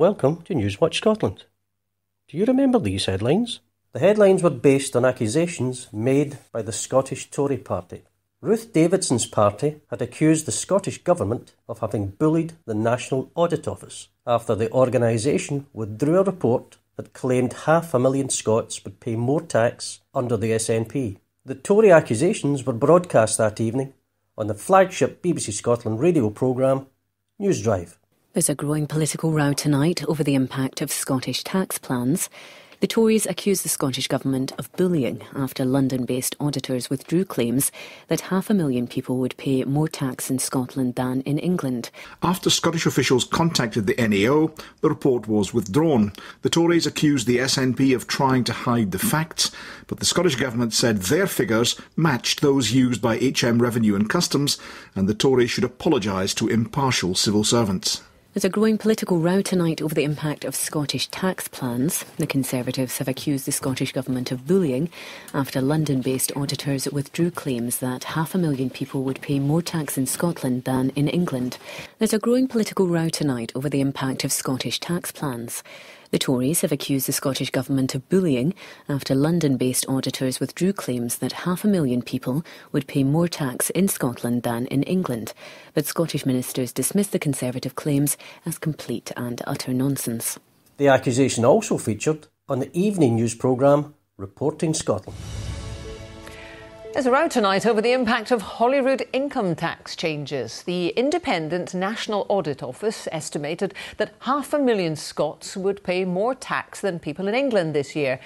welcome to Newswatch Scotland. Do you remember these headlines? The headlines were based on accusations made by the Scottish Tory party. Ruth Davidson's party had accused the Scottish Government of having bullied the National Audit Office after the organisation withdrew a report that claimed 500,000 Scots would pay more tax under the SNP. The Tory accusations were broadcast that evening on the flagship BBC Scotland radio programme, News Drive. There's a growing political row tonight over the impact of Scottish tax plans. The Tories accuse the Scottish Government of bullying after London-based auditors withdrew claims that 500,000 people would pay more tax in Scotland than in England. After Scottish officials contacted the NAO, the report was withdrawn. The Tories accused the SNP of trying to hide the facts, but the Scottish Government said their figures matched those used by HM Revenue and Customs, and the Tories should apologise to impartial civil servants. There's a growing political row tonight over the impact of Scottish tax plans. The Conservatives have accused the Scottish Government of bullying after London-based auditors withdrew claims that 500,000 people would pay more tax in Scotland than in England. There's a growing political row tonight over the impact of Scottish tax plans. The Tories have accused the Scottish Government of bullying after London-based auditors withdrew claims that 500,000 people would pay more tax in Scotland than in England. But Scottish ministers dismissed the Conservative claims as complete and utter nonsense. The accusation also featured on the evening news programme Reporting Scotland. There's a row tonight over the impact of Holyrood income tax changes. The independent National Audit Office estimated that 500,000 Scots would pay more tax than people in England this year.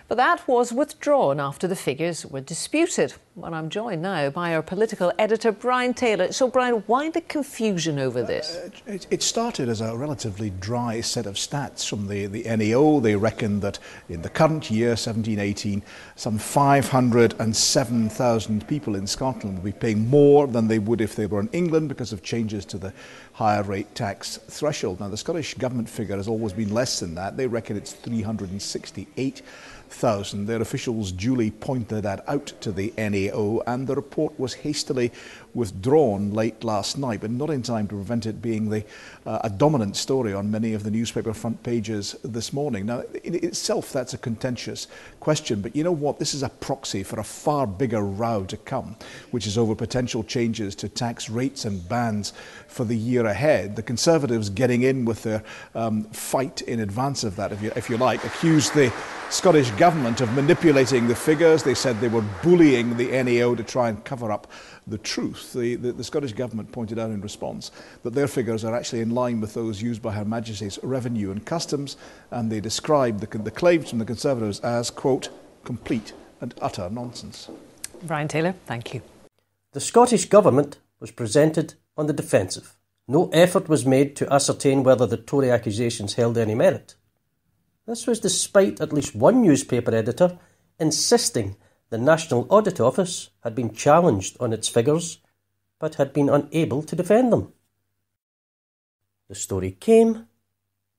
But that was withdrawn after the figures were disputed. Well, I'm joined now by our political editor, Brian Taylor. So, Brian, why the confusion over this? It started as a relatively dry set of stats from the NAO. They reckoned that in the current year, 17-18, some 507,000 people in Scotland would be paying more than they would if they were in England because of changes to the higher rate tax threshold. Now, the Scottish Government figure has always been less than that. They reckon it's 368,000. Their officials duly pointed that out to the NAO, and the report was hastily withdrawn late last night, but not in time to prevent it being a dominant story on many of the newspaper front pages this morning. Now, in itself, that's a contentious question, but you know what? This is a proxy for a far bigger row to come, which is over potential changes to tax rates and bans for the year ahead. The Conservatives getting in with their fight in advance of that, if you like, accused the Scottish Government of manipulating the figures. They said they were bullying the NAO to try and cover up the truth. The Scottish Government pointed out in response that their figures are actually in line with those used by Her Majesty's Revenue and Customs, and they described the claims from the Conservatives as, quote, complete and utter nonsense. Brian Taylor, thank you. The Scottish Government was presented on the defensive. No effort was made to ascertain whether the Tory accusations held any merit. This was despite at least one newspaper editor insisting the National Audit Office had been challenged on its figures but had been unable to defend them. The story came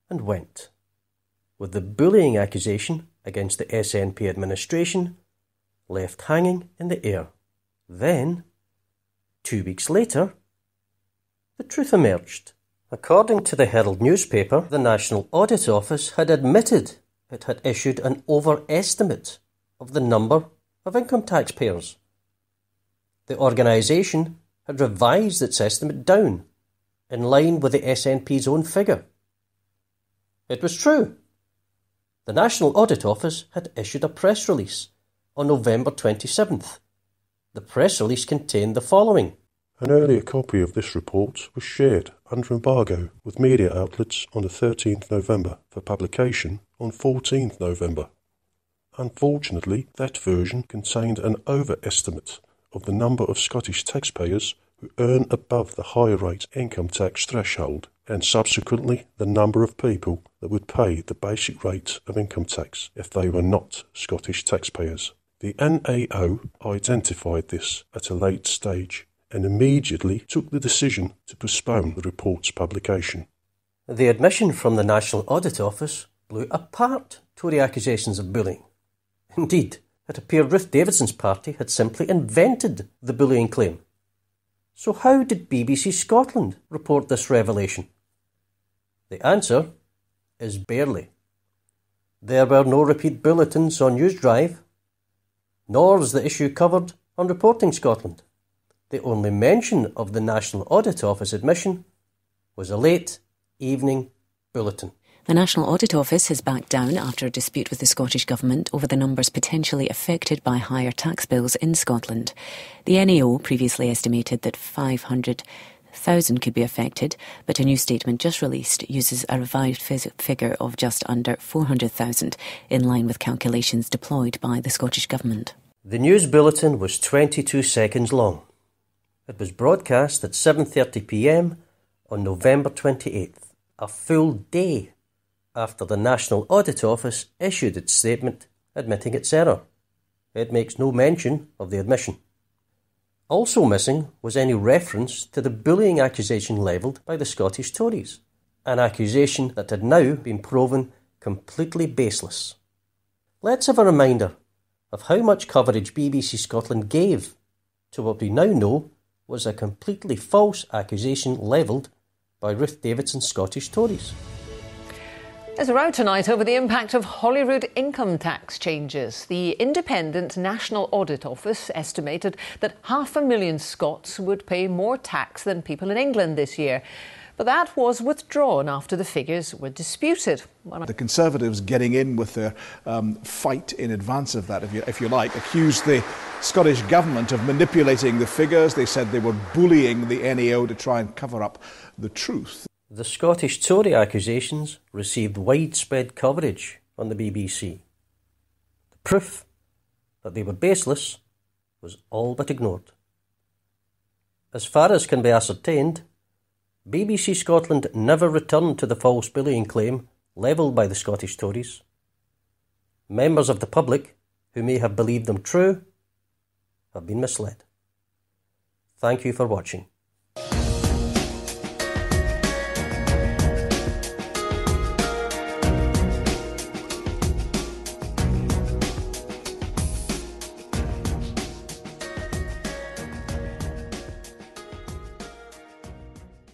and went, with the bullying accusation against the SNP administration left hanging in the air. Then, 2 weeks later, the truth emerged. According to the Herald newspaper, the National Audit Office had admitted it had issued an overestimate of the number of income taxpayers. The organisation had revised its estimate down, in line with the SNP's own figure. It was true. The National Audit Office had issued a press release on November 27th. The press release contained the following. An earlier copy of this report was shared under embargo with media outlets on the 13th November for publication on 14th November. Unfortunately, that version contained an overestimate of the number of Scottish taxpayers who earn above the higher rate income tax threshold, and subsequently the number of people that would pay the basic rate of income tax if they were not Scottish taxpayers. The NAO identified this at a late stage and immediately took the decision to postpone the report's publication. The admission from the National Audit Office blew apart Tory accusations of bullying. Indeed, it appeared Ruth Davidson's party had simply invented the bullying claim. So how did BBC Scotland report this revelation? The answer is barely. There were no repeat bulletins on NewsDrive, nor is the issue covered on Reporting Scotland. The only mention of the National Audit Office admission was a late evening bulletin. The National Audit Office has backed down after a dispute with the Scottish Government over the numbers potentially affected by higher tax bills in Scotland. The NAO previously estimated that 500,000 could be affected, but a new statement just released uses a revised figure of just under 400,000, in line with calculations deployed by the Scottish Government. The news bulletin was 22 seconds long. It was broadcast at 7:30 p.m. on November 28th, a full day after the National Audit Office issued its statement admitting its error. It makes no mention of the admission. Also missing was any reference to the bullying accusation levelled by the Scottish Tories, an accusation that had now been proven completely baseless. Let's have a reminder of how much coverage BBC Scotland gave to what we now know was a completely false accusation levelled by Ruth Davidson's Scottish Tories. There's a row tonight over the impact of Holyrood income tax changes. The Independent National Audit Office estimated that 500,000 Scots would pay more tax than people in England this year. But that was withdrawn after the figures were disputed. The Conservatives, getting in with their fight in advance of that, if you like, accused the Scottish Government of manipulating the figures. They said they were bullying the NAO to try and cover up the truth. The Scottish Tory accusations received widespread coverage on the BBC. The proof that they were baseless was all but ignored. As far as can be ascertained, BBC Scotland never returned to the false bullying claim levelled by the Scottish Tories. Members of the public who may have believed them true have been misled. Thank you for watching.